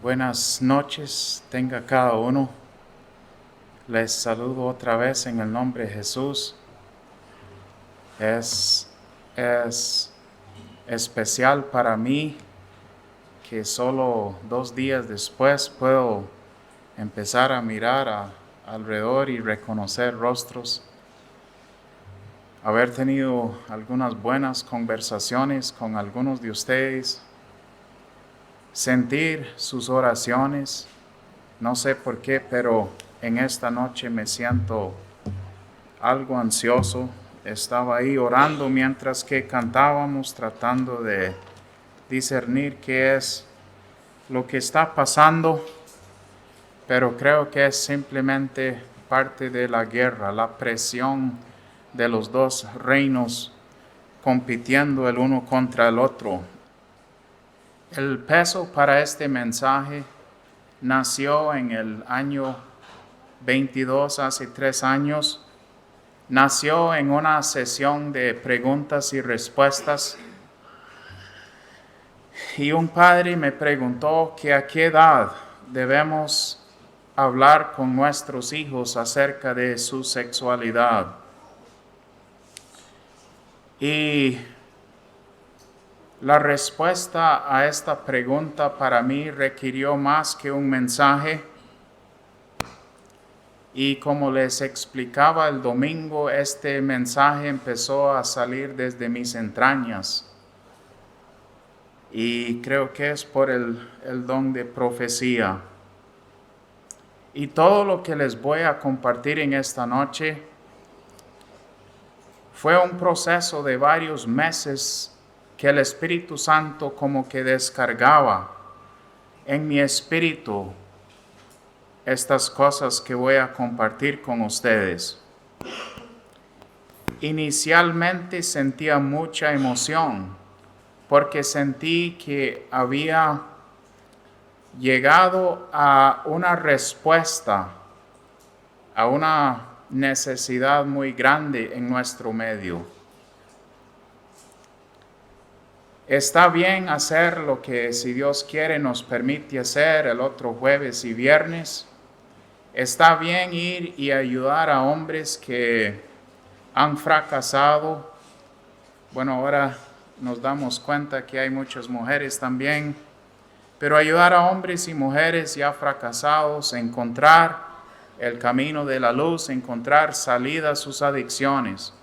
Buenas noches, tenga cada uno. Les saludo otra vez en el nombre de Jesús. Es especial para mí que solo 2 días después puedo empezar a mirar alrededor y reconocer rostros. Haber tenido algunas buenas conversaciones con algunos de ustedes, sentir sus oraciones. No sé por qué, pero en esta noche me siento algo ansioso. Estaba ahí orando mientras que cantábamos, tratando de discernir qué es lo que está pasando, pero creo que es simplemente parte de la guerra, la presión de los dos reinos compitiendo el uno contra el otro. El peso para este mensaje nació en el año 22, hace 3 años. Nació en una sesión de preguntas y respuestas. Y un padre me preguntó que a qué edad debemos hablar con nuestros hijos acerca de su sexualidad. Y la respuesta a esta pregunta para mí requirió más que un mensaje. Y como les explicaba el domingo, este mensaje empezó a salir desde mis entrañas. Y creo que es por el don de profecía. Y todo lo que les voy a compartir en esta noche fue un proceso de varios meses que el Espíritu Santo como que descargaba en mi espíritu estas cosas que voy a compartir con ustedes. Inicialmente sentía mucha emoción porque sentí que había llegado a una respuesta a una necesidad muy grande en nuestro medio. Está bien hacer lo que, si Dios quiere, nos permite hacer el otro jueves y viernes. Está bien ir y ayudar a hombres que han fracasado. Bueno, ahora nos damos cuenta que hay muchas mujeres también, pero ayudar a hombres y mujeres ya fracasados a encontrar el camino de la luz, encontrar salida a sus adicciones.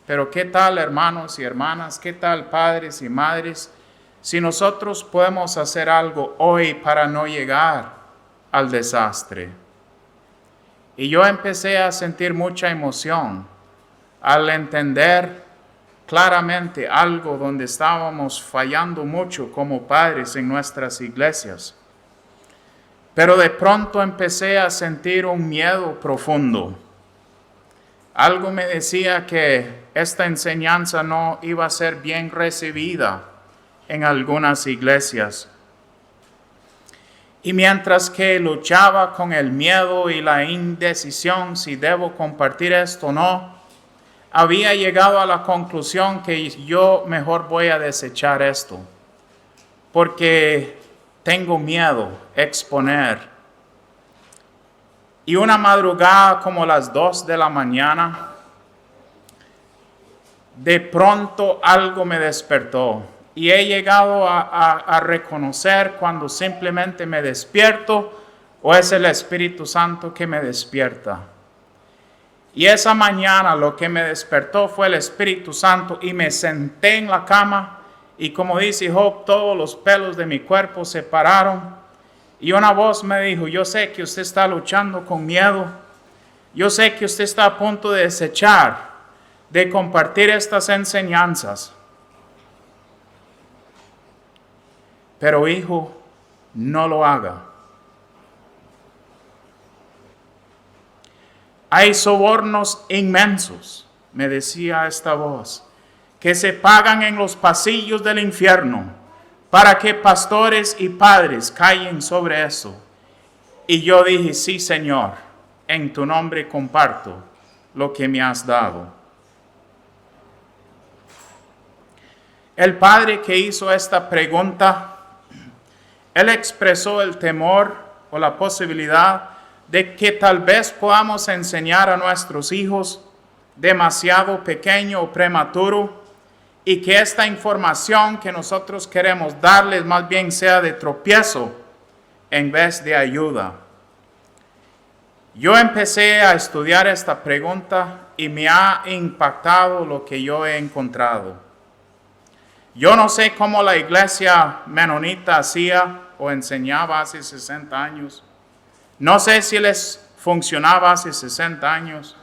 Pero ¿qué tal, hermanos y hermanas? ¿Qué tal, padres y madres? Si nosotros podemos hacer algo hoy para no llegar al desastre. Y yo empecé a sentir mucha emoción al entender claramente algo donde estábamos fallando mucho como padres en nuestras iglesias. Pero de pronto empecé a sentir un miedo profundo. Algo me decía que esta enseñanza no iba a ser bien recibida en algunas iglesias. Y mientras que luchaba con el miedo y la indecisión si debo compartir esto o no, había llegado a la conclusión que yo mejor voy a desechar esto, porque tengo miedo exponer. Y una madrugada como las 2 de la mañana, de pronto algo me despertó. Y he llegado a reconocer cuando simplemente me despierto o es el Espíritu Santo que me despierta. Y esa mañana lo que me despertó fue el Espíritu Santo y me senté en la cama y como dice Job, todos los pelos de mi cuerpo se pararon. Y una voz me dijo, yo sé que usted está luchando con miedo. Yo sé que usted está a punto de desechar, de compartir estas enseñanzas. Pero hijo, no lo haga. Hay sobornos inmensos, me decía esta voz, que se pagan en los pasillos del infierno para que pastores y padres callen sobre eso. Y yo dije, sí, Señor, en tu nombre comparto lo que me has dado. El padre que hizo esta pregunta Él expresó el temor o la posibilidad de que tal vez podamos enseñar a nuestros hijos demasiado pequeño o prematuro y que esta información que nosotros queremos darles más bien sea de tropiezo en vez de ayuda. Yo empecé a estudiar esta pregunta y me ha impactado lo que yo he encontrado. Yo no sé cómo la iglesia menonita hacía o enseñaba hace 60 años. No sé si les funcionaba hace 60 años.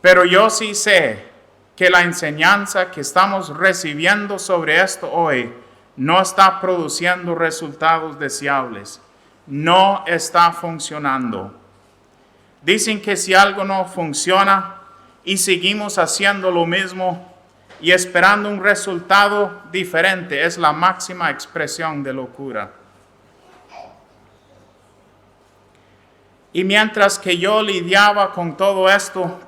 Pero yo sí sé que la enseñanza que estamos recibiendo sobre esto hoy no está produciendo resultados deseables. No está funcionando. Dicen que si algo no funciona y seguimos haciendo lo mismo y esperando un resultado diferente, es la máxima expresión de locura. Y mientras que yo lidiaba con todo esto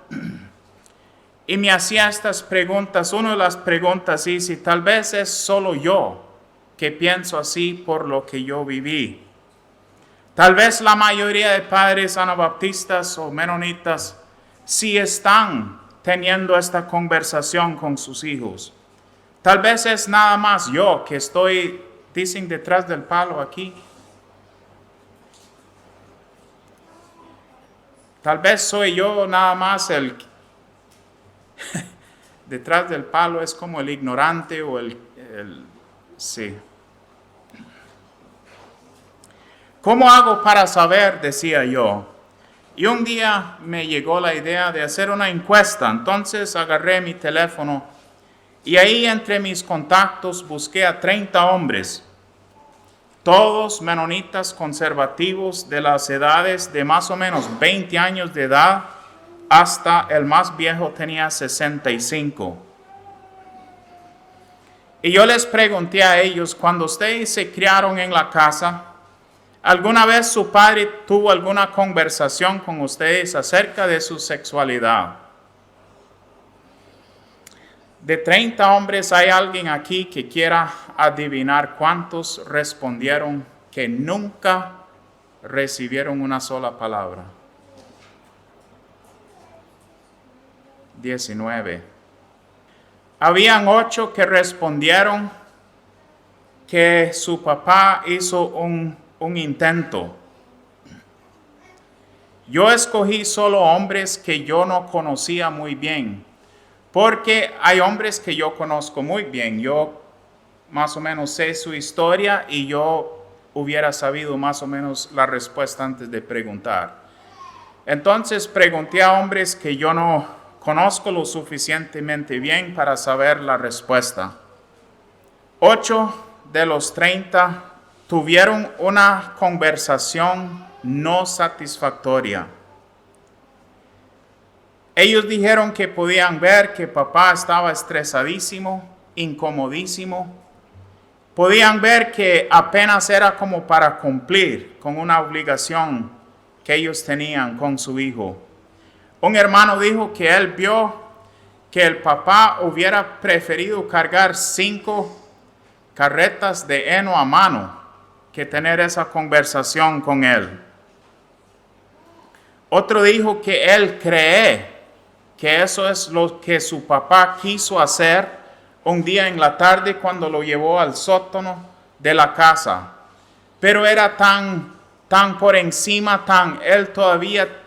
y me hacía estas preguntas, una de las preguntas es si tal vez es solo yo que pienso así por lo que yo viví. Tal vez la mayoría de padres anabaptistas o menonitas sí están teniendo esta conversación con sus hijos. Tal vez es nada más yo que estoy, dicen, detrás del palo aquí. Tal vez soy yo nada más el detrás del palo, es como el ignorante o sí. ¿Cómo hago para saber? Decía yo. Y un día me llegó la idea de hacer una encuesta. Entonces agarré mi teléfono y ahí entre mis contactos busqué a 30 hombres, todos menonitas conservativos de las edades de más o menos 20 años de edad hasta el más viejo tenía 65. Y yo les pregunté a ellos, cuando ustedes se criaron en la casa, ¿alguna vez su padre tuvo alguna conversación con ustedes acerca de su sexualidad? De 30 hombres, ¿hay alguien aquí que quiera adivinar cuántos respondieron que nunca recibieron una sola palabra? 19. Habían 8 que respondieron que su papá hizo un intento. Yo escogí solo hombres que yo no conocía muy bien, porque hay hombres que yo conozco muy bien. Yo más o menos sé su historia y yo hubiera sabido más o menos la respuesta antes de preguntar. Entonces pregunté a hombres que yo no conozco lo suficientemente bien para saber la respuesta. 8 de los 30 tuvieron una conversación no satisfactoria. Ellos dijeron que podían ver que papá estaba estresadísimo, incomodísimo. Podían ver que apenas era como para cumplir con una obligación que ellos tenían con su hijo. Un hermano dijo que él vio que el papá hubiera preferido cargar 5 carretas de heno a mano que tener esa conversación con él. Otro dijo que él cree que eso es lo que su papá quiso hacer un día en la tarde cuando lo llevó al sótano de la casa. Pero era tan por encima, él todavía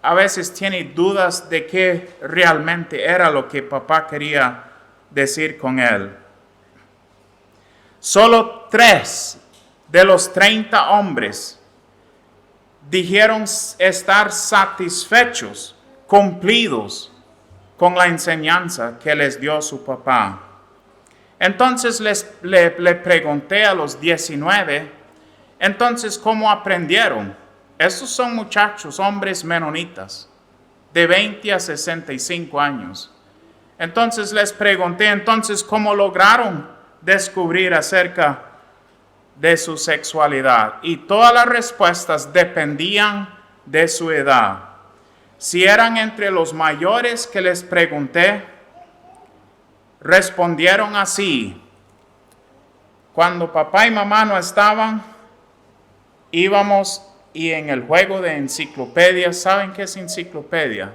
a veces tiene dudas de qué realmente era lo que papá quería decir con él. Solo 3 de los 30 hombres dijeron estar satisfechos, cumplidos con la enseñanza que les dio su papá. Entonces le pregunté a los 19, entonces, ¿cómo aprendieron? Estos son muchachos, hombres menonitas, de 20 a 65 años. Entonces les pregunté, entonces, ¿cómo lograron descubrir acerca de su sexualidad? Y todas las respuestas dependían de su edad. Si eran entre los mayores que les pregunté, respondieron así: Cuando papá y mamá no estaban, íbamos y en el juego de enciclopedia, ¿saben qué es enciclopedia?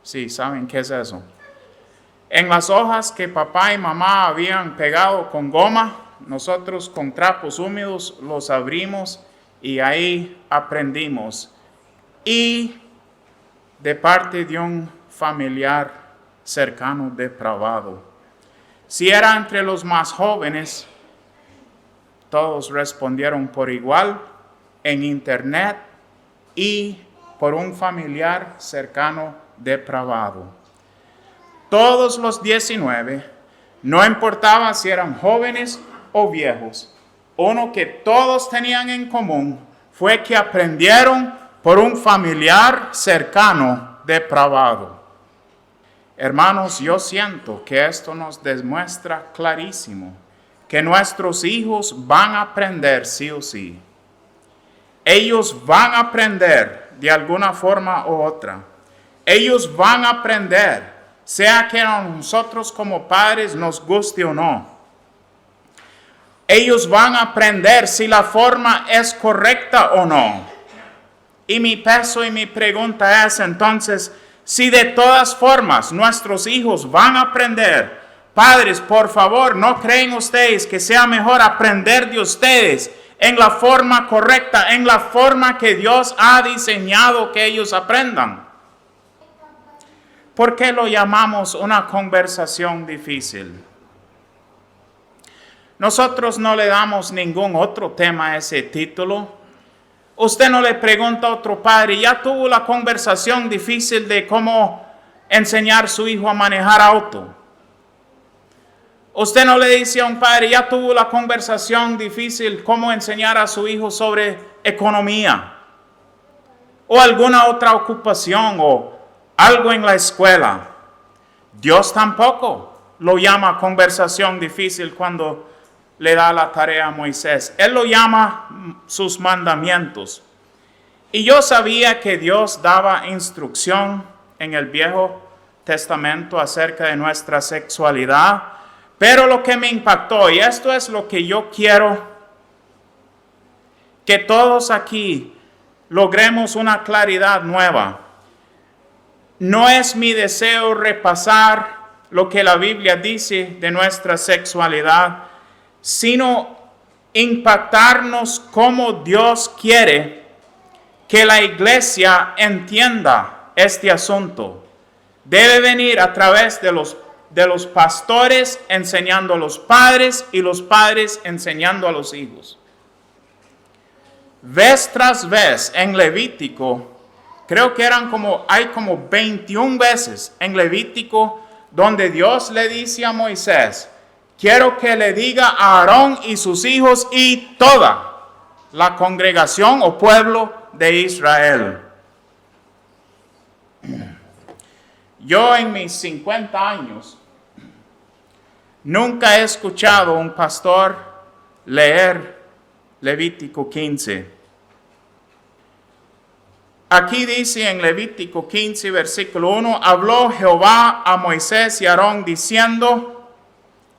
Sí, ¿saben qué es eso? En las hojas que papá y mamá habían pegado con goma, nosotros con trapos húmedos los abrimos y ahí aprendimos. Y de parte de un familiar cercano depravado. Si era entre los más jóvenes, todos respondieron por igual en internet y por un familiar cercano depravado. Todos los 19, no importaba si eran jóvenes o viejos, uno que todos tenían en común fue que aprendieron por un familiar cercano depravado. Hermanos, yo siento que esto nos demuestra clarísimo que nuestros hijos van a aprender sí o sí. Ellos van a aprender de alguna forma u otra. Ellos van a aprender, sea que a nosotros como padres nos guste o no. Ellos van a aprender si la forma es correcta o no. Y mi peso y mi pregunta es entonces, si de todas formas nuestros hijos van a aprender, padres, por favor, ¿no creen ustedes que sea mejor aprender de ustedes en la forma correcta, en la forma que Dios ha diseñado que ellos aprendan? ¿Por qué lo llamamos una conversación difícil? Nosotros no le damos ningún otro tema a ese título. Usted no le pregunta a otro padre, ¿ya tuvo la conversación difícil de cómo enseñar a su hijo a manejar auto? Usted no le dice a un padre, ¿ya tuvo la conversación difícil cómo enseñar a su hijo sobre economía? O alguna otra ocupación o algo en la escuela. Dios tampoco lo llama conversación difícil cuando le da la tarea a Moisés. Él lo llama sus mandamientos. Y yo sabía que Dios daba instrucción en el Viejo Testamento acerca de nuestra sexualidad, pero lo que me impactó, y esto es lo que yo quiero que todos aquí logremos una claridad nueva. No es mi deseo repasar lo que la Biblia dice de nuestra sexualidad, sino impactarnos como Dios quiere que la iglesia entienda este asunto. Debe venir a través de los pastores enseñando a los padres y los padres enseñando a los hijos. Vez tras vez en Levítico, creo que hay como 21 veces en Levítico donde Dios le dice a Moisés, quiero que le diga a Aarón y sus hijos y toda la congregación o pueblo de Israel. Yo en mis 50 años nunca he escuchado a un pastor leer Levítico 15. Aquí dice en Levítico 15, versículo 1, habló Jehová a Moisés y Aarón diciendo,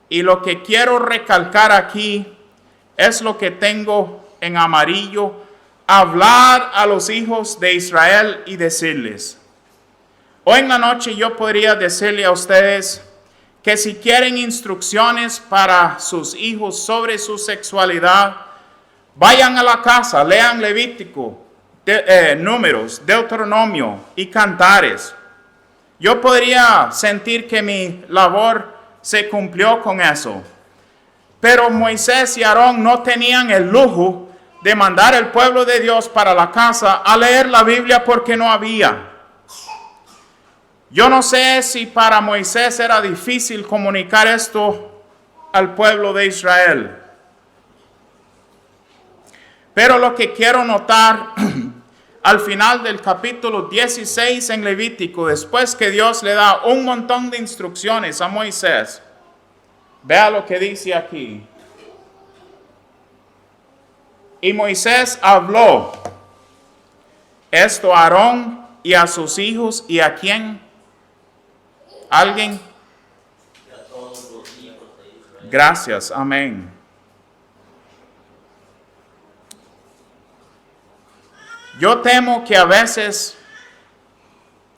y lo que quiero recalcar aquí es lo que tengo en amarillo, hablar a los hijos de Israel y decirles. Hoy en la noche yo podría decirle a ustedes que si quieren instrucciones para sus hijos sobre su sexualidad, vayan a la casa, lean Levítico, Números, Deuteronomio y Cantares. Yo podría sentir que mi labor se cumplió con eso. Pero Moisés y Aarón no tenían el lujo de mandar al pueblo de Dios para la casa a leer la Biblia porque no había. Yo no sé si para Moisés era difícil comunicar esto al pueblo de Israel. Pero lo que quiero notar al final del capítulo 16 en Levítico, después que Dios le da un montón de instrucciones a Moisés, vea lo que dice aquí. Y Moisés habló esto a Aarón y a sus hijos y a quién. ¿Alguien? Gracias, amén. Yo temo que a veces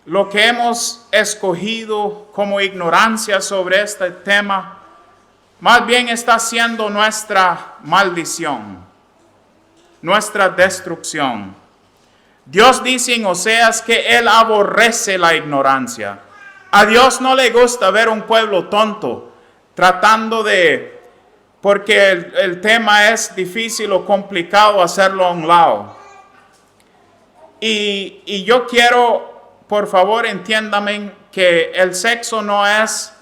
lo que hemos escogido como ignorancia sobre este tema, más bien está siendo nuestra maldición, nuestra destrucción. Dios dice en Oseas que Él aborrece la ignorancia. A Dios no le gusta ver un pueblo tonto tratando de, porque el tema es difícil o complicado, hacerlo a un lado. Y yo quiero, por favor, entiéndame que el sexo no es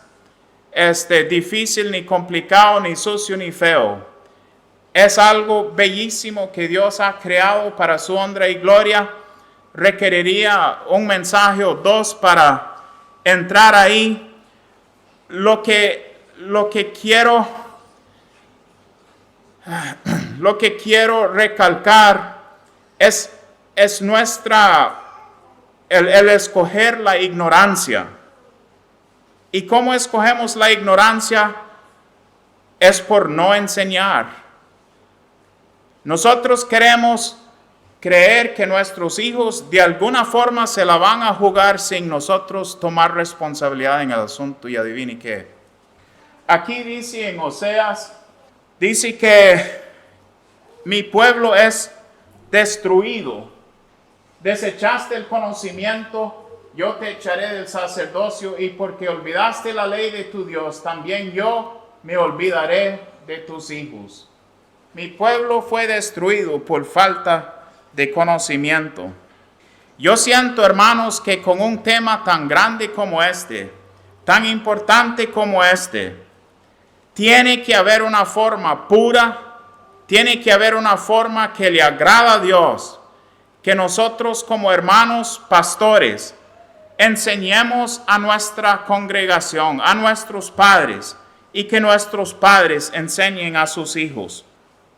difícil, ni complicado, ni sucio, ni feo. Es algo bellísimo que Dios ha creado para su honra y gloria. Requeriría un mensaje o dos para entrar ahí. Lo que quiero recalcar es el escoger la ignorancia. ¿Y cómo escogemos la ignorancia? Es por no enseñar. Nosotros queremos creer que nuestros hijos de alguna forma se la van a jugar sin nosotros tomar responsabilidad en el asunto. Y adivine qué. Aquí dice en Oseas, dice que mi pueblo es destruido. Desechaste el conocimiento, yo te echaré del sacerdocio, y porque olvidaste la ley de tu Dios, también yo me olvidaré de tus hijos. Mi pueblo fue destruido por falta de conocimiento. Yo siento, hermanos, que con un tema tan grande como este, tan importante como este, tiene que haber una forma pura, tiene que haber una forma que le agrada a Dios, que nosotros como hermanos pastores enseñemos a nuestra congregación, a nuestros padres, y que nuestros padres enseñen a sus hijos.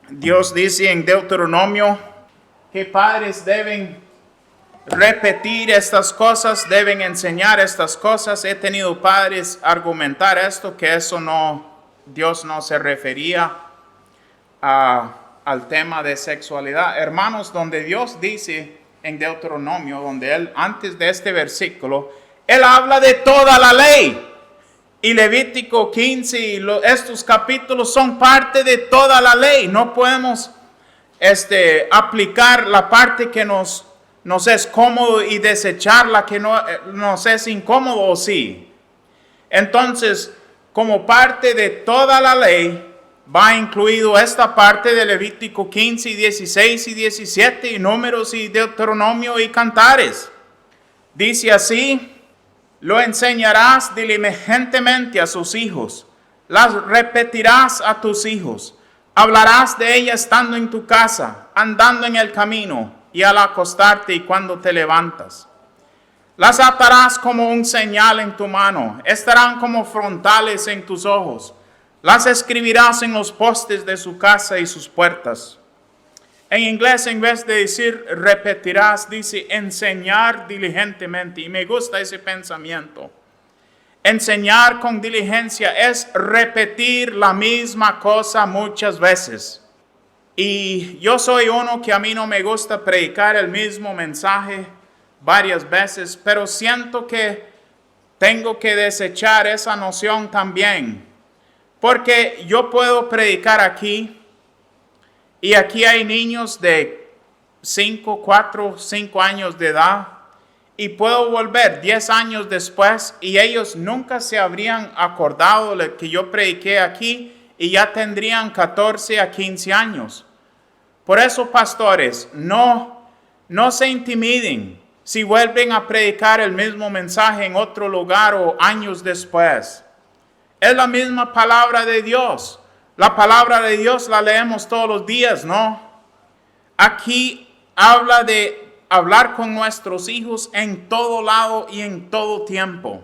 Dios dice en Deuteronomio que padres deben repetir estas cosas, deben enseñar estas cosas. He tenido padres argumentar esto, que eso no, Dios no se refería al tema de sexualidad. Hermanos, donde Dios dice en Deuteronomio, donde Él, antes de este versículo, Él habla de toda la ley. Y Levítico 15 y estos capítulos son parte de toda la ley. No podemos aplicar la parte que nos es cómodo y desechar la que no nos es incómodo, o sí. Entonces, como parte de toda la ley, va incluido esta parte de Levítico 15 y 16 y 17 y Números y Deuteronomio y Cantares. Dice así: lo enseñarás diligentemente a sus hijos, las repetirás a tus hijos, hablarás de ellas estando en tu casa, andando en el camino y al acostarte y cuando te levantas. Las atarás como un señal en tu mano, estarán como frontales en tus ojos. Las escribirás en los postes de su casa y sus puertas. En inglés, en vez de decir repetirás, dice enseñar diligentemente. Y me gusta ese pensamiento. Enseñar con diligencia es repetir la misma cosa muchas veces. Y yo soy uno que a mí no me gusta predicar el mismo mensaje varias veces, pero siento que tengo que desechar esa noción también. Porque yo puedo predicar aquí, y aquí hay niños de 4, 5 años de edad, y puedo volver 10 años después, y ellos nunca se habrían acordado de que yo prediqué aquí, y ya tendrían 14 a 15 años. Por eso, pastores, no se intimiden si vuelven a predicar el mismo mensaje en otro lugar o años después. Es la misma palabra de Dios. La palabra de Dios la leemos todos los días, ¿no? Aquí habla de hablar con nuestros hijos en todo lado y en todo tiempo.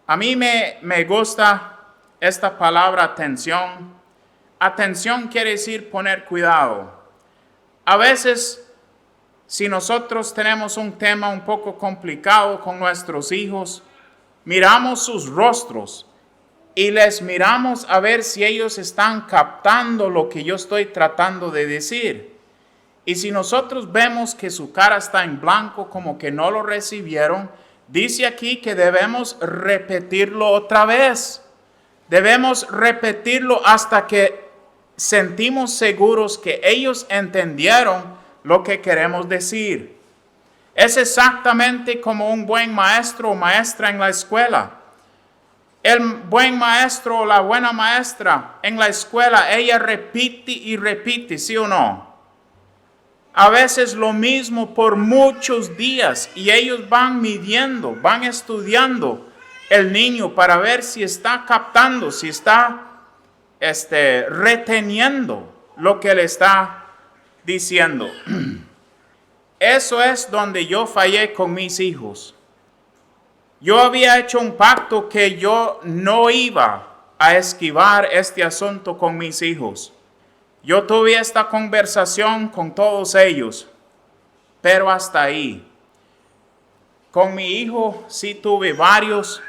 A mí me gusta esta palabra atención. Atención quiere decir poner cuidado. A veces, si nosotros tenemos un tema un poco complicado con nuestros hijos, miramos sus rostros y les miramos a ver si ellos están captando lo que yo estoy tratando de decir. Y si nosotros vemos que su cara está en blanco, como que no lo recibieron, dice aquí que debemos repetirlo otra vez. Debemos repetirlo hasta que sentimos seguros que ellos entendieron lo que queremos decir. Es exactamente como un buen maestro o maestra en la escuela. El buen maestro o la buena maestra en la escuela, ella repite y repite, ¿sí o no? A veces lo mismo por muchos días y ellos van midiendo, van estudiando el niño para ver si está captando, si está reteniendo lo que le está diciendo. Eso es donde yo fallé con mis hijos. Yo había hecho un pacto que yo no iba a esquivar este asunto con mis hijos. Yo tuve esta conversación con todos ellos, pero hasta ahí. Con mi hijo sí tuve varios,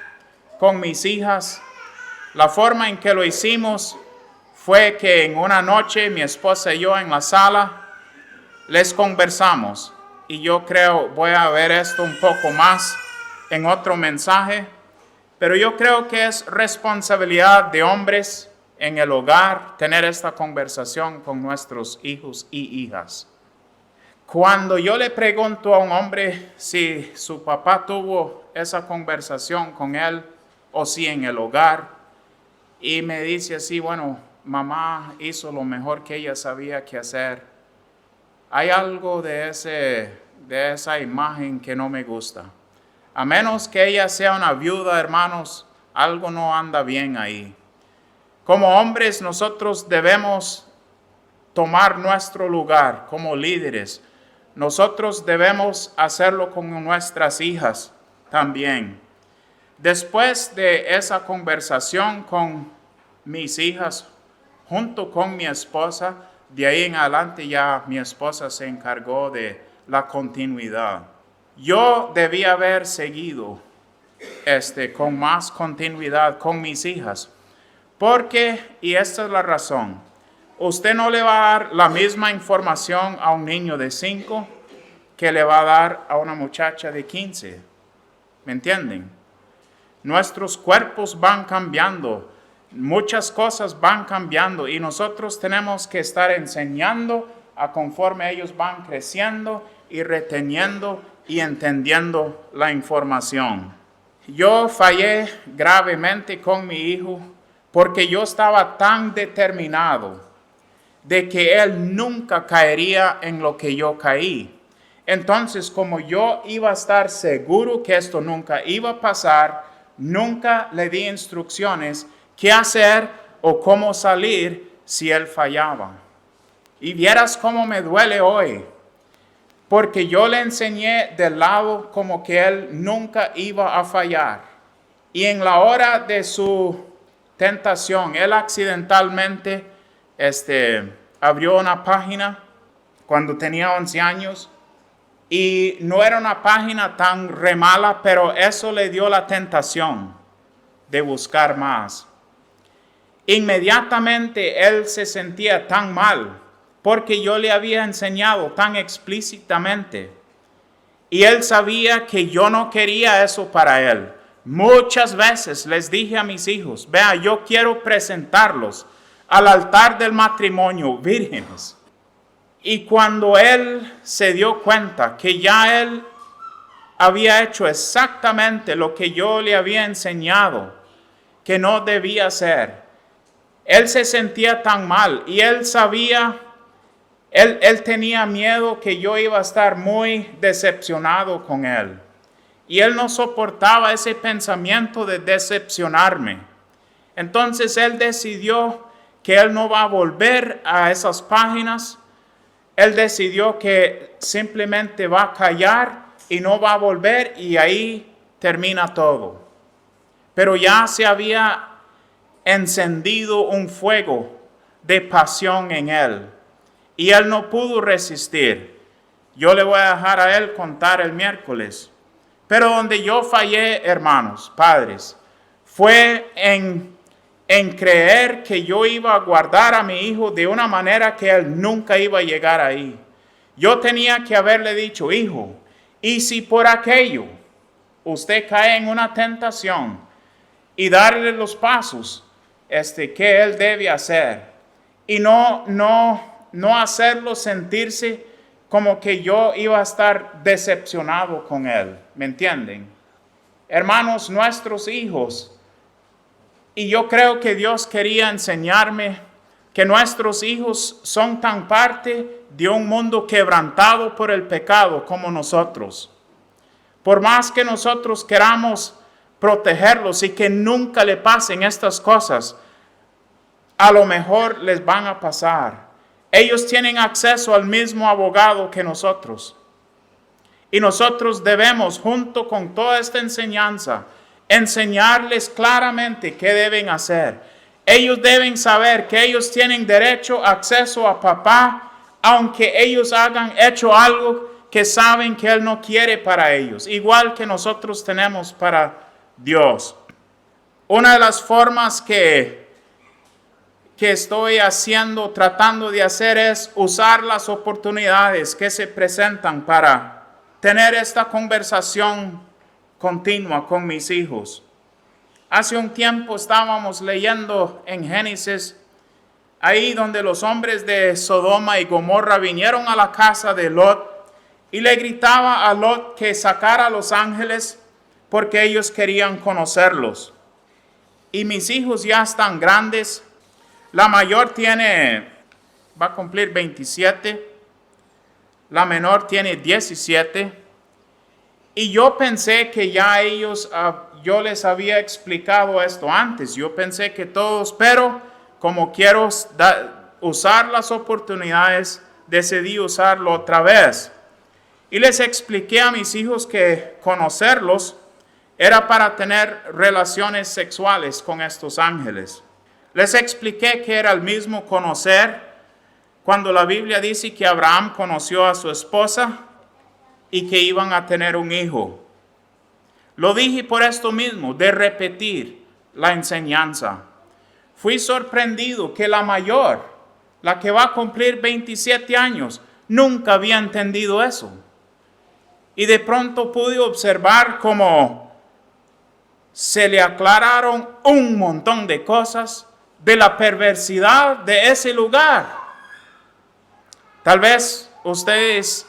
con mis hijas. La forma en que lo hicimos fue que en una noche mi esposa y yo en la sala les conversamos. Y yo creo, voy a ver esto un poco más en otro mensaje, pero yo creo que es responsabilidad de hombres en el hogar tener esta conversación con nuestros hijos y hijas. Cuando yo le pregunto a un hombre si su papá tuvo esa conversación con él o si en el hogar, y me dice así, bueno, mamá hizo lo mejor que ella sabía que hacer, hay algo de esa imagen que no me gusta. A menos que ella sea una viuda, hermanos, algo no anda bien ahí. Como hombres, nosotros debemos tomar nuestro lugar como líderes. Nosotros debemos hacerlo con nuestras hijas también. Después de esa conversación con mis hijas, junto con mi esposa, de ahí en adelante ya mi esposa se encargó de la continuidad. Yo debía haber seguido con más continuidad con mis hijas. Porque, y esta es la razón, usted no le va a dar la misma información a un niño de 5 que le va a dar a una muchacha de 15. ¿Me entienden? Nuestros cuerpos van cambiando, muchas cosas van cambiando y nosotros tenemos que estar enseñando a conforme ellos van creciendo y reteniendo y entendiendo la información. Yo fallé gravemente con mi hijo porque yo estaba tan determinado de que él nunca caería en lo que yo caí. Entonces, como yo iba a estar seguro que esto nunca iba a pasar, nunca le di instrucciones qué hacer o cómo salir si él fallaba. Y vieras cómo me duele hoy, porque yo le enseñé del lado como que él nunca iba a fallar. Y en la hora de su tentación, él accidentalmente abrió una página cuando tenía 11 años y no era una página tan re mala, pero eso le dio la tentación de buscar más. Inmediatamente él se sentía tan mal porque yo le había enseñado tan explícitamente y él sabía que yo no quería eso para él. Muchas veces les dije a mis hijos, vea, yo quiero presentarlos al altar del matrimonio vírgenes. Y cuando él se dio cuenta que ya él había hecho exactamente lo que yo le había enseñado que no debía hacer, él se sentía tan mal y él sabía, él tenía miedo que yo iba a estar muy decepcionado con él. Y él no soportaba ese pensamiento de decepcionarme. Entonces él decidió que él no va a volver a esas páginas. Él decidió que simplemente va a callar y no va a volver y ahí termina todo. Pero ya se había encendido un fuego de pasión en él y él no pudo resistir. Yo le voy a dejar a él contar el miércoles. Pero donde yo fallé, hermanos, padres, fue en creer que yo iba a guardar a mi hijo de una manera que él nunca iba a llegar ahí. Yo tenía que haberle dicho, hijo, y si por aquello usted cae en una tentación, y darle los pasos que él debe hacer, y no hacerlo sentirse como que yo iba a estar decepcionado con él, ¿me entienden? Hermanos, nuestros hijos, y yo creo que Dios quería enseñarme que nuestros hijos son tan parte de un mundo quebrantado por el pecado como nosotros. Por más que nosotros queramos protegerlos y que nunca le pasen estas cosas, a lo mejor les van a pasar. Ellos tienen acceso al mismo abogado que nosotros. Y nosotros debemos, junto con toda esta enseñanza, enseñarles claramente qué deben hacer. Ellos deben saber que ellos tienen derecho a acceso a papá, aunque ellos hayan hecho algo que saben que Él no quiere para ellos, igual que nosotros tenemos para Dios. Una de las formas que estoy tratando de hacer es usar las oportunidades que se presentan para tener esta conversación continua con mis hijos. Hace un tiempo estábamos leyendo en Génesis, ahí donde los hombres de Sodoma y Gomorra vinieron a la casa de Lot y le gritaba a Lot que sacara a los ángeles porque ellos querían conocerlos. Y mis hijos ya están grandes. La mayor va a cumplir 27. La menor tiene 17. Y yo pensé que ya yo les había explicado esto antes. Yo pensé que todos, pero como quiero usar las oportunidades, decidí usarlo otra vez. Y les expliqué a mis hijos que conocerlos era para tener relaciones sexuales con estos ángeles. Les expliqué que era el mismo conocer cuando la Biblia dice que Abraham conoció a su esposa y que iban a tener un hijo. Lo dije por esto mismo, de repetir la enseñanza. Fui sorprendido que la mayor, la que va a cumplir 27 años, nunca había entendido eso. Y de pronto pude observar cómo se le aclararon un montón de cosas de la perversidad de ese lugar. Tal vez ustedes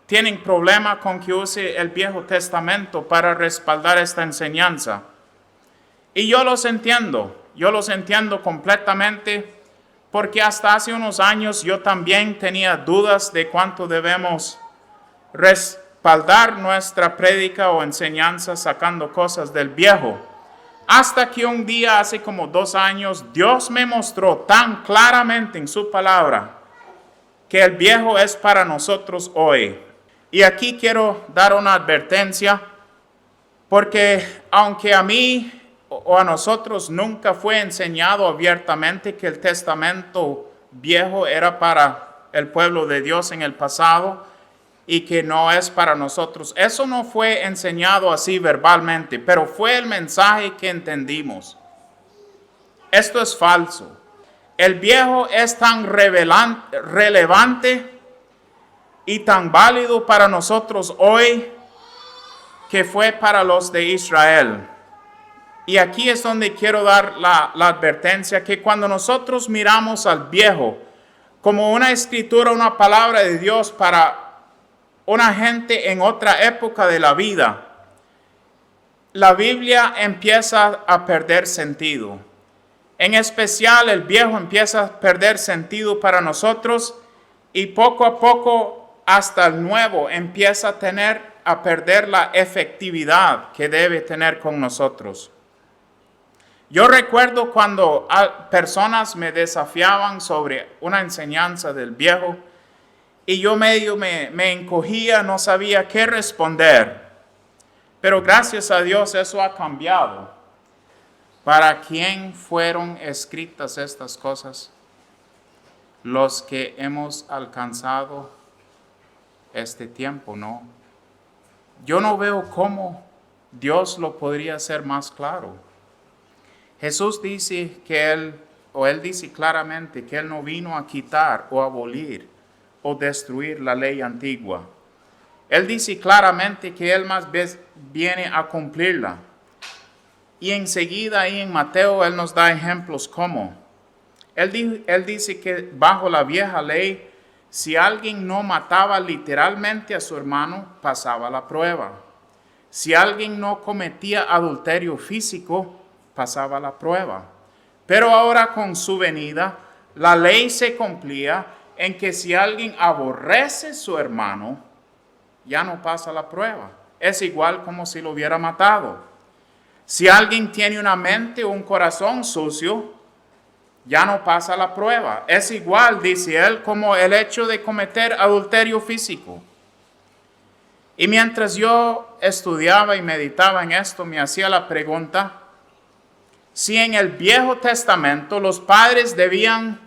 tienen problema con que use el Viejo Testamento para respaldar esta enseñanza. Y yo los entiendo completamente, porque hasta hace unos años yo también tenía dudas de cuánto debemos respaldar nuestra prédica o enseñanza sacando cosas del Viejo. Hasta que un día, hace como 2 años, Dios me mostró tan claramente en su palabra que el Viejo es para nosotros hoy. Y aquí quiero dar una advertencia, porque aunque a mí o a nosotros nunca fue enseñado abiertamente que el Testamento Viejo era para el pueblo de Dios en el pasado y que no es para nosotros, eso no fue enseñado así verbalmente, pero fue el mensaje que entendimos. Esto es falso. El Viejo es tan relevante y tan válido para nosotros hoy que fue para los de Israel. Y aquí es donde quiero dar la advertencia, que cuando nosotros miramos al Viejo como una escritura, una palabra de Dios para una gente en otra época de la vida, la Biblia empieza a perder sentido. En especial el Viejo empieza a perder sentido para nosotros, y poco a poco hasta el Nuevo empieza a perder la efectividad que debe tener con nosotros. Yo recuerdo cuando personas me desafiaban sobre una enseñanza del Viejo y yo medio me encogía, no sabía qué responder. Pero gracias a Dios eso ha cambiado. ¿Para quién fueron escritas estas cosas? Los que hemos alcanzado este tiempo, ¿no? Yo no veo cómo Dios lo podría hacer más claro. Jesús dice que Él dice claramente que Él no vino a quitar o abolir o destruir la ley antigua. Él dice claramente que Él más viene a cumplirla. Y enseguida ahí en Mateo Él nos da ejemplos como. Él dice que bajo la vieja ley, si alguien no mataba literalmente a su hermano, pasaba la prueba. Si alguien no cometía adulterio físico, pasaba la prueba. Pero ahora con su venida, la ley se cumplía en que si alguien aborrece a su hermano, ya no pasa la prueba. Es igual como si lo hubiera matado. Si alguien tiene una mente o un corazón sucio, ya no pasa la prueba. Es igual, dice él, como el hecho de cometer adulterio físico. Y mientras yo estudiaba y meditaba en esto, me hacía la pregunta, si en el Viejo Testamento los padres debían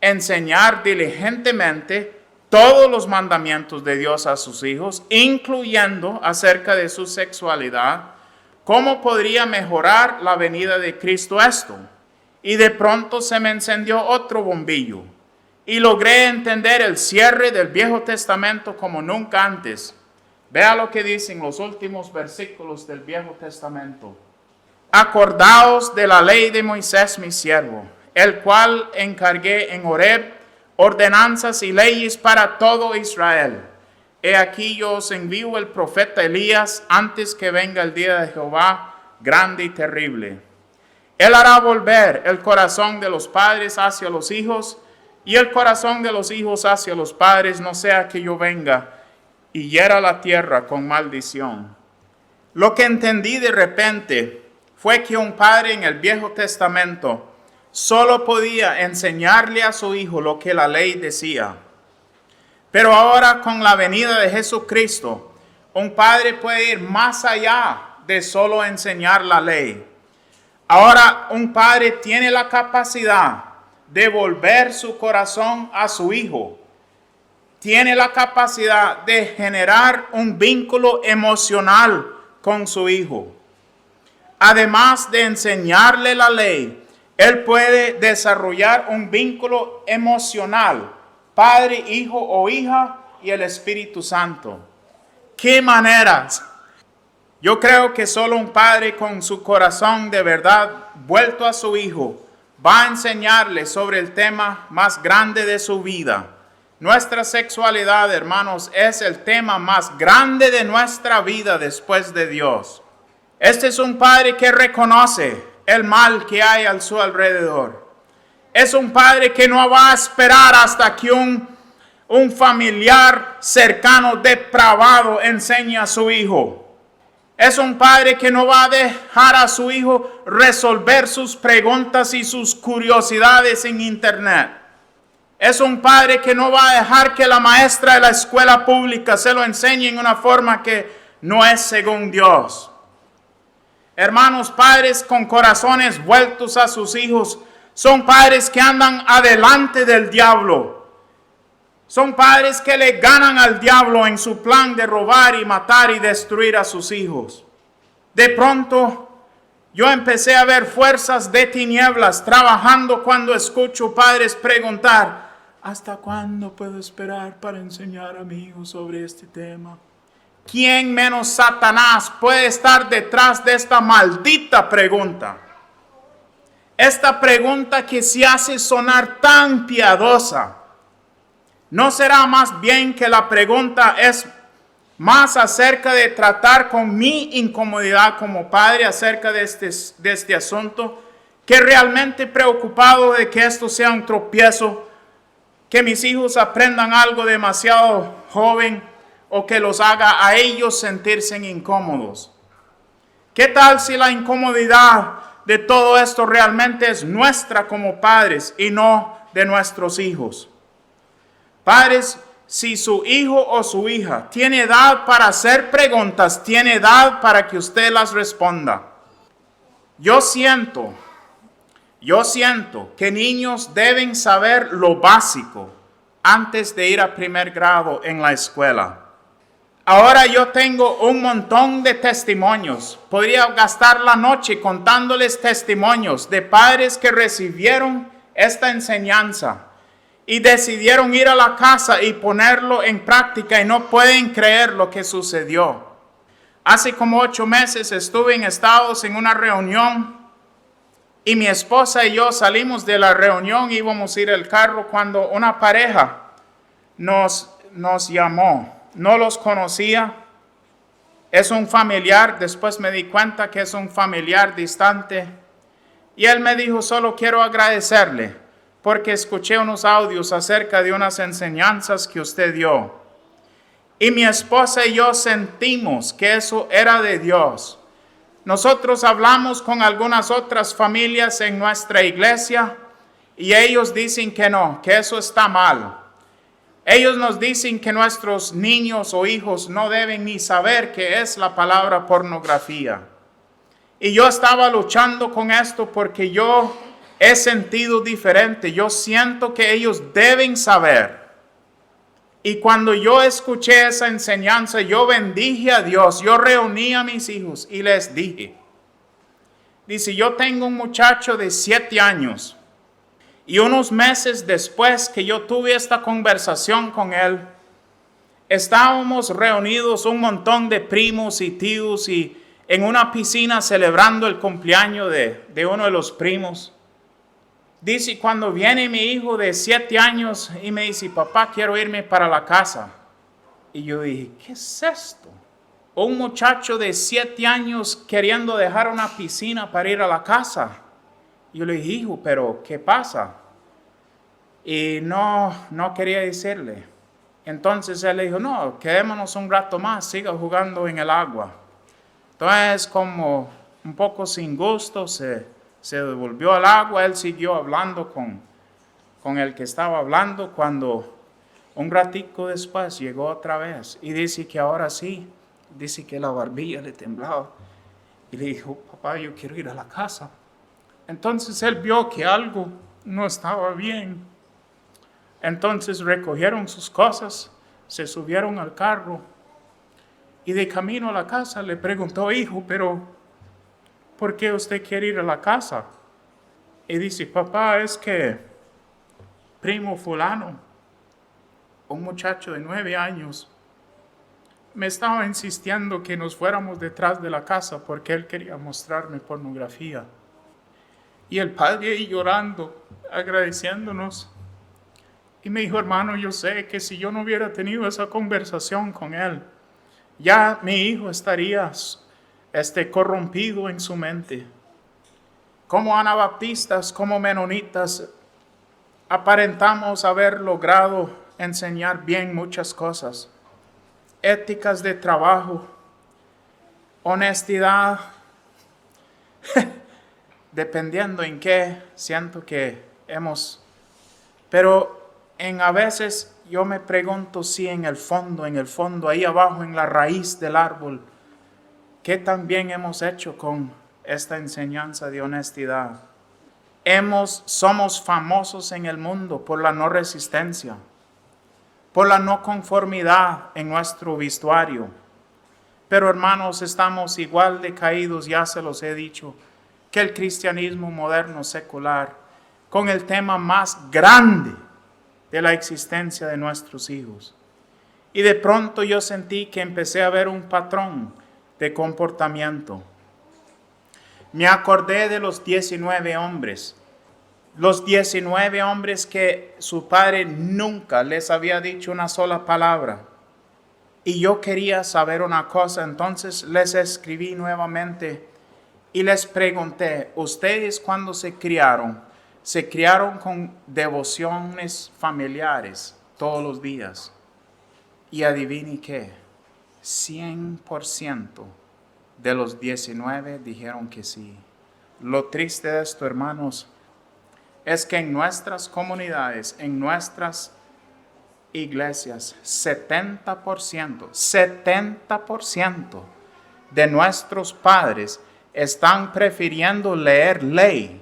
enseñar diligentemente todos los mandamientos de Dios a sus hijos, incluyendo acerca de su sexualidad, ¿cómo podría mejorar la venida de Cristo esto? Y de pronto se me encendió otro bombillo y logré entender el cierre del Viejo Testamento como nunca antes. Vea lo que dicen los últimos versículos del Viejo Testamento. Acordaos de la ley de Moisés mi siervo, el cual encargué en Horeb ordenanzas y leyes para todo Israel. He aquí yo os envío el profeta Elías antes que venga el día de Jehová grande y terrible. Él hará volver el corazón de los padres hacia los hijos y el corazón de los hijos hacia los padres, no sea que yo venga y hiera la tierra con maldición. Lo que entendí de repente fue que un padre en el Viejo Testamento solo podía enseñarle a su hijo lo que la ley decía. Pero ahora con la venida de Jesucristo, un padre puede ir más allá de solo enseñar la ley. Ahora un padre tiene la capacidad de volver su corazón a su hijo. Tiene la capacidad de generar un vínculo emocional con su hijo. Además de enseñarle la ley, él puede desarrollar un vínculo emocional, padre, hijo o hija y el Espíritu Santo. ¿Qué maneras? Yo creo que solo un padre con su corazón de verdad vuelto a su hijo va a enseñarle sobre el tema más grande de su vida. Nuestra sexualidad, hermanos, es el tema más grande de nuestra vida después de Dios. Este es un padre que reconoce el mal que hay a su alrededor. Es un padre que no va a esperar hasta que un familiar cercano depravado enseñe a su hijo. Es un padre que no va a dejar a su hijo resolver sus preguntas y sus curiosidades en internet. Es un padre que no va a dejar que la maestra de la escuela pública se lo enseñe en una forma que no es según Dios. Hermanos, padres con corazones vueltos a sus hijos son padres que andan adelante del diablo. Son padres que le ganan al diablo en su plan de robar y matar y destruir a sus hijos. De pronto, yo empecé a ver fuerzas de tinieblas trabajando cuando escucho padres preguntar, ¿hasta cuándo puedo esperar para enseñar a mi hijo sobre este tema? ¿Quién menos Satanás puede estar detrás de esta maldita pregunta? Esta pregunta que se hace sonar tan piadosa. ¿No será más bien que la pregunta es más acerca de tratar con mi incomodidad como padre acerca de este asunto, que realmente preocupado de que esto sea un tropiezo, que mis hijos aprendan algo demasiado joven o que los haga a ellos sentirse incómodos? ¿Qué tal si la incomodidad de todo esto realmente es nuestra como padres y no de nuestros hijos? Padres, si su hijo o su hija tiene edad para hacer preguntas, tiene edad para que usted las responda. Yo siento que niños deben saber lo básico antes de ir a primer grado en la escuela. Ahora yo tengo un montón de testimonios. Podría gastar la noche contándoles testimonios de padres que recibieron esta enseñanza y decidieron ir a la casa y ponerlo en práctica y no pueden creer lo que sucedió. Hace como 8 meses estuve en Estados en una reunión y mi esposa y yo salimos de la reunión, íbamos a ir al carro cuando una pareja nos llamó. No los conocía, es un familiar, después me di cuenta que es un familiar distante. Y él me dijo, solo quiero agradecerle porque escuché unos audios acerca de unas enseñanzas que usted dio. Y mi esposa y yo sentimos que eso era de Dios. Nosotros hablamos con algunas otras familias en nuestra iglesia y ellos dicen que no, que eso está mal. Ellos nos dicen que nuestros niños o hijos no deben ni saber qué es la palabra pornografía. Y yo estaba luchando con esto porque yo he sentido diferente. Yo siento que ellos deben saber. Y cuando yo escuché esa enseñanza, yo bendije a Dios. Yo reuní a mis hijos y les dije. Dice, yo tengo un muchacho de 7 años. Y unos meses después que yo tuve esta conversación con él, estábamos reunidos un montón de primos y tíos y en una piscina celebrando el cumpleaños de uno de los primos. Dice, cuando viene mi hijo de 7 años y me dice, papá, quiero irme para la casa. Y yo dije, ¿qué es esto? Un muchacho de 7 años queriendo dejar una piscina para ir a la casa. Yo le dije, hijo, pero ¿qué pasa? Y no quería decirle. Entonces él le dijo, no, quedémonos un rato más, siga jugando en el agua. Entonces, como un poco sin gusto, se devolvió al agua. Él siguió hablando con el que estaba hablando cuando un ratico después llegó otra vez. Y dice que ahora sí, dice que la barbilla le temblaba. Y le dijo, papá, yo quiero ir a la casa. Entonces él vio que algo no estaba bien. Entonces recogieron sus cosas, se subieron al carro y de camino a la casa le preguntó, hijo, pero ¿por qué usted quiere ir a la casa? Y dice, papá, es que primo fulano, un muchacho de 9 años, me estaba insistiendo que nos fuéramos detrás de la casa porque él quería mostrarme pornografía. Y el padre ahí llorando, agradeciéndonos. Y me dijo, hermano, yo sé que si yo no hubiera tenido esa conversación con él, ya mi hijo estaría corrompido en su mente. Como anabaptistas, como menonitas, aparentamos haber logrado enseñar bien muchas cosas. Éticas de trabajo, honestidad, dependiendo en qué, siento que pero a veces yo me pregunto si en el fondo, ahí abajo, en la raíz del árbol, ¿qué también hemos hecho con esta enseñanza de honestidad? Somos famosos en el mundo por la no resistencia, por la no conformidad en nuestro vestuario. Pero hermanos, estamos igual de caídos, ya se los he dicho, que el cristianismo moderno secular, con el tema más grande de la existencia de nuestros hijos. Y de pronto yo sentí que empecé a ver un patrón de comportamiento. Me acordé de los 19 hombres. Los 19 hombres que su padre nunca les había dicho una sola palabra. Y yo quería saber una cosa, entonces les escribí nuevamente y les pregunté, ¿ustedes cuando se criaron con devociones familiares todos los días? Y adivine qué, 100% de los 19 dijeron que sí. Lo triste de esto, hermanos, es que en nuestras comunidades, en nuestras iglesias, 70% de nuestros padres están prefiriendo leer ley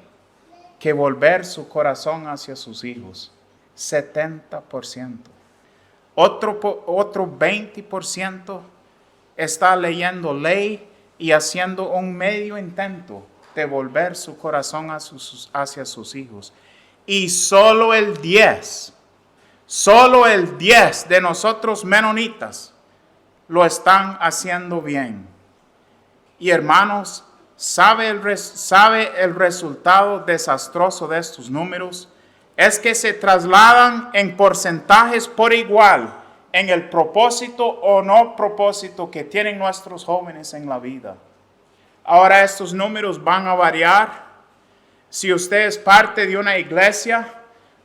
que volver su corazón hacia sus hijos. 70%. Otro 20% está leyendo ley y haciendo un medio intento de volver su corazón hacia sus hijos. Y solo el 10% Solo el 10 de nosotros menonitas lo están haciendo bien. Y hermanos, ¿sabe el resultado desastroso de estos números? Es que se trasladan en porcentajes por igual en el propósito o no propósito que tienen nuestros jóvenes en la vida. Ahora estos números van a variar. Si usted es parte de una iglesia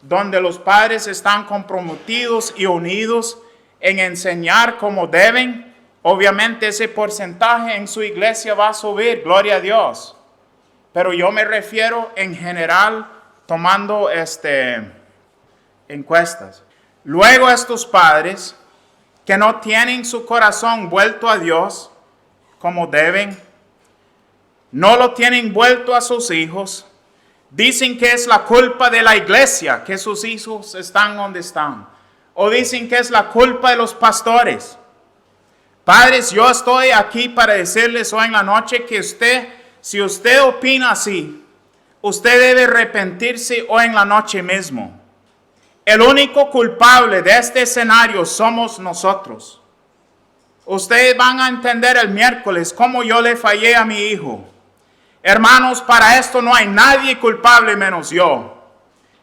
donde los padres están comprometidos y unidos en enseñar como deben, obviamente ese porcentaje en su iglesia va a subir, gloria a Dios. Pero yo me refiero en general tomando encuestas. Luego estos padres que no tienen su corazón vuelto a Dios como deben, no lo tienen vuelto a sus hijos, dicen que es la culpa de la iglesia que sus hijos están donde están. O dicen que es la culpa de los pastores. Padres, yo estoy aquí para decirles hoy en la noche que si usted opina así, usted debe arrepentirse hoy en la noche mismo. El único culpable de este escenario somos nosotros. Ustedes van a entender el miércoles cómo yo le fallé a mi hijo. Hermanos, para esto no hay nadie culpable menos yo.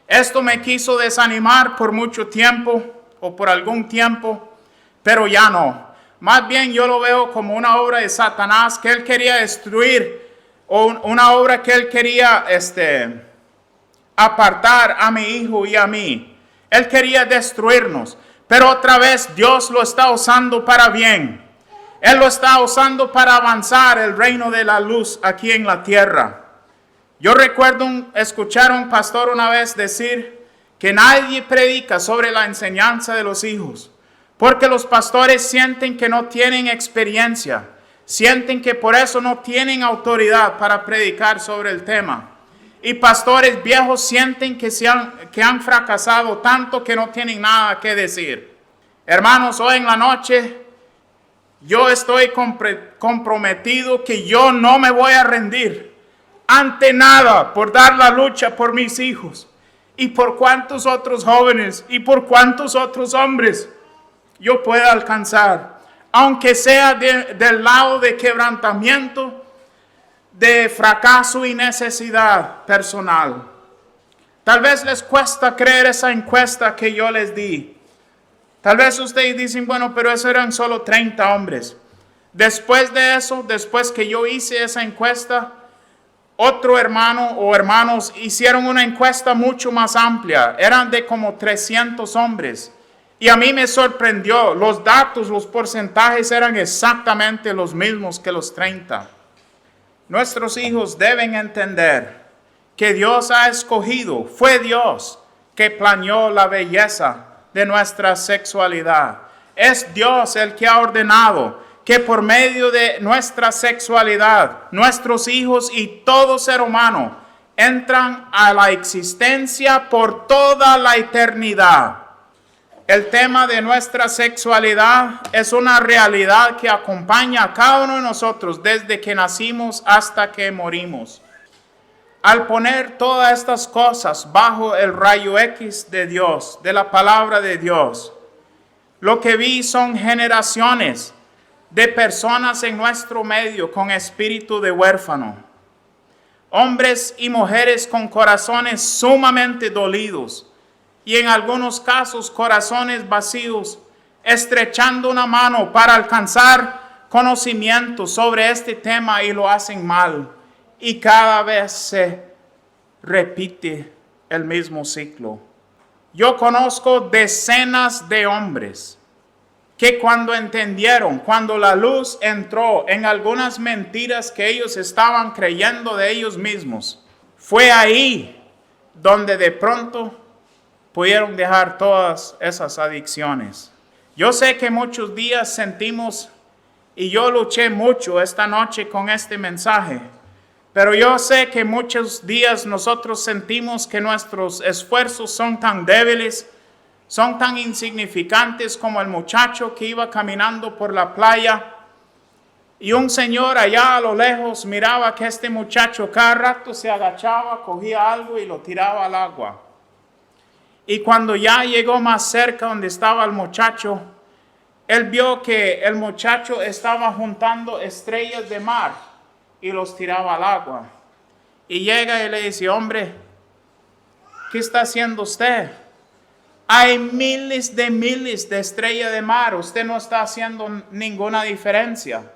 Esto me quiso desanimar por mucho tiempo o por algún tiempo, pero ya no. Más bien yo lo veo como una obra de Satanás que él quería destruir, o una obra que él quería apartar a mi hijo y a mí. Él quería destruirnos, pero otra vez Dios lo está usando para bien. Él lo está usando para avanzar el reino de la luz aquí en la tierra. Yo recuerdo escuchar a un pastor una vez decir que nadie predica sobre la enseñanza de los hijos, porque los pastores sienten que no tienen experiencia, sienten que por eso no tienen autoridad para predicar sobre el tema. Y pastores viejos sienten que han fracasado tanto que no tienen nada que decir. Hermanos, hoy en la noche yo estoy comprometido que yo no me voy a rendir ante nada por dar la lucha por mis hijos y por cuantos otros jóvenes y por cuantos otros hombres yo pueda alcanzar, aunque sea del lado de quebrantamiento, de fracaso y necesidad personal. Tal vez les cuesta creer esa encuesta que yo les di. Tal vez ustedes dicen, bueno, pero eso eran solo 30 hombres. Después de eso, después que yo hice esa encuesta, otro hermano o hermanos hicieron una encuesta mucho más amplia. Eran de como 300 hombres. Y a mí me sorprendió. Los datos, los porcentajes eran exactamente los mismos que los 30. Nuestros hijos deben entender que Dios ha escogido, fue Dios que planeó la belleza de nuestra sexualidad. Es Dios el que ha ordenado que por medio de nuestra sexualidad, nuestros hijos y todo ser humano entran a la existencia por toda la eternidad. El tema de nuestra sexualidad es una realidad que acompaña a cada uno de nosotros desde que nacimos hasta que morimos. Al poner todas estas cosas bajo el rayo X de Dios, de la palabra de Dios, lo que vi son generaciones de personas en nuestro medio con espíritu de huérfano. Hombres y mujeres con corazones sumamente dolidos y en algunos casos corazones vacíos, estrechando una mano para alcanzar conocimiento sobre este tema y lo hacen mal. Y cada vez se repite el mismo ciclo. Yo conozco decenas de hombres que cuando entendieron, cuando la luz entró en algunas mentiras que ellos estaban creyendo de ellos mismos, fue ahí donde de pronto pudieron dejar todas esas adicciones. Yo sé que muchos días sentimos, y yo luché mucho esta noche con este mensaje, pero yo sé que muchos días nosotros sentimos que nuestros esfuerzos son tan débiles, son tan insignificantes como el muchacho que iba caminando por la playa y un señor allá a lo lejos miraba que este muchacho cada rato se agachaba, cogía algo y lo tiraba al agua. Y cuando ya llegó más cerca donde estaba el muchacho, él vio que el muchacho estaba juntando estrellas de mar y los tiraba al agua. Y llega y le dice, hombre, ¿qué está haciendo usted? Hay miles de estrellas de mar, usted no está haciendo ninguna diferencia.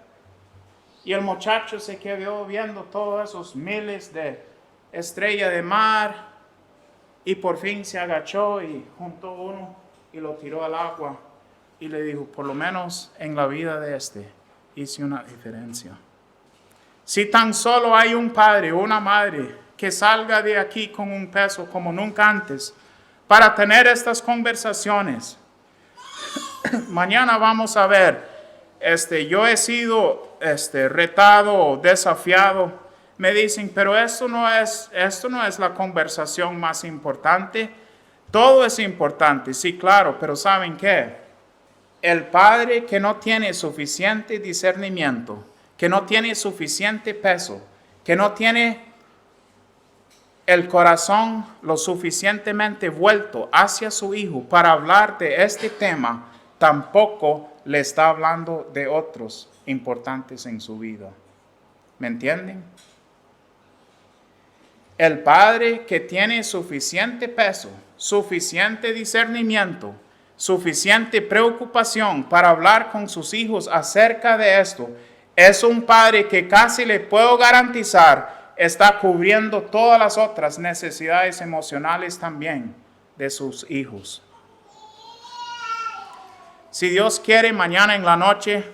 Y el muchacho se quedó viendo todos esos miles de estrellas de mar y por fin se agachó y juntó uno y lo tiró al agua y le dijo, por lo menos en la vida de este hice una diferencia. Si tan solo hay un padre o una madre que salga de aquí con un peso como nunca antes para tener estas conversaciones. Mañana vamos a ver, yo he sido retado, desafiado. Me dicen, pero esto no es la conversación más importante. Todo es importante, sí, claro, pero ¿saben qué? El padre que no tiene suficiente discernimiento, que no tiene suficiente peso, que no tiene el corazón lo suficientemente vuelto hacia su hijo para hablar de este tema, tampoco le está hablando de otros importantes en su vida. ¿Me entienden? El padre que tiene suficiente peso, suficiente discernimiento, suficiente preocupación para hablar con sus hijos acerca de esto, es un padre que casi le puedo garantizar está cubriendo todas las otras necesidades emocionales también de sus hijos. Si Dios quiere, mañana en la noche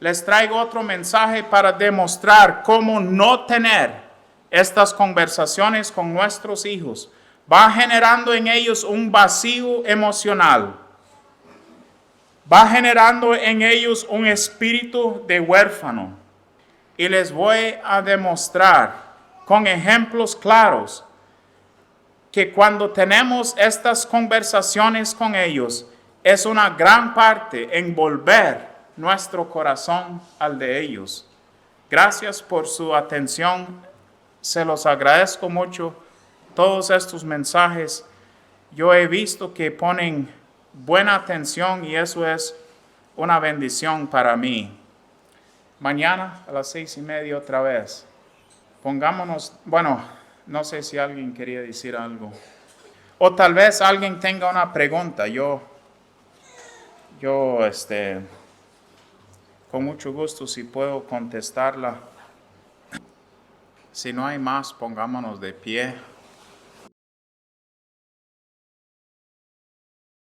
les traigo otro mensaje para demostrar cómo no tener estas conversaciones con nuestros hijos. Va generando en ellos un vacío emocional. Va generando en ellos un espíritu de huérfano. Y les voy a demostrar con ejemplos claros que cuando tenemos estas conversaciones con ellos, es una gran parte en volver nuestro corazón al de ellos. Gracias por su atención. Se los agradezco mucho. Todos estos mensajes, yo he visto que ponen buena atención y eso es una bendición para mí. Mañana a las 6:30 otra vez. Pongámonos, no sé si alguien quería decir algo. O tal vez alguien tenga una pregunta. Yo con mucho gusto si puedo contestarla. Si no hay más, pongámonos de pie.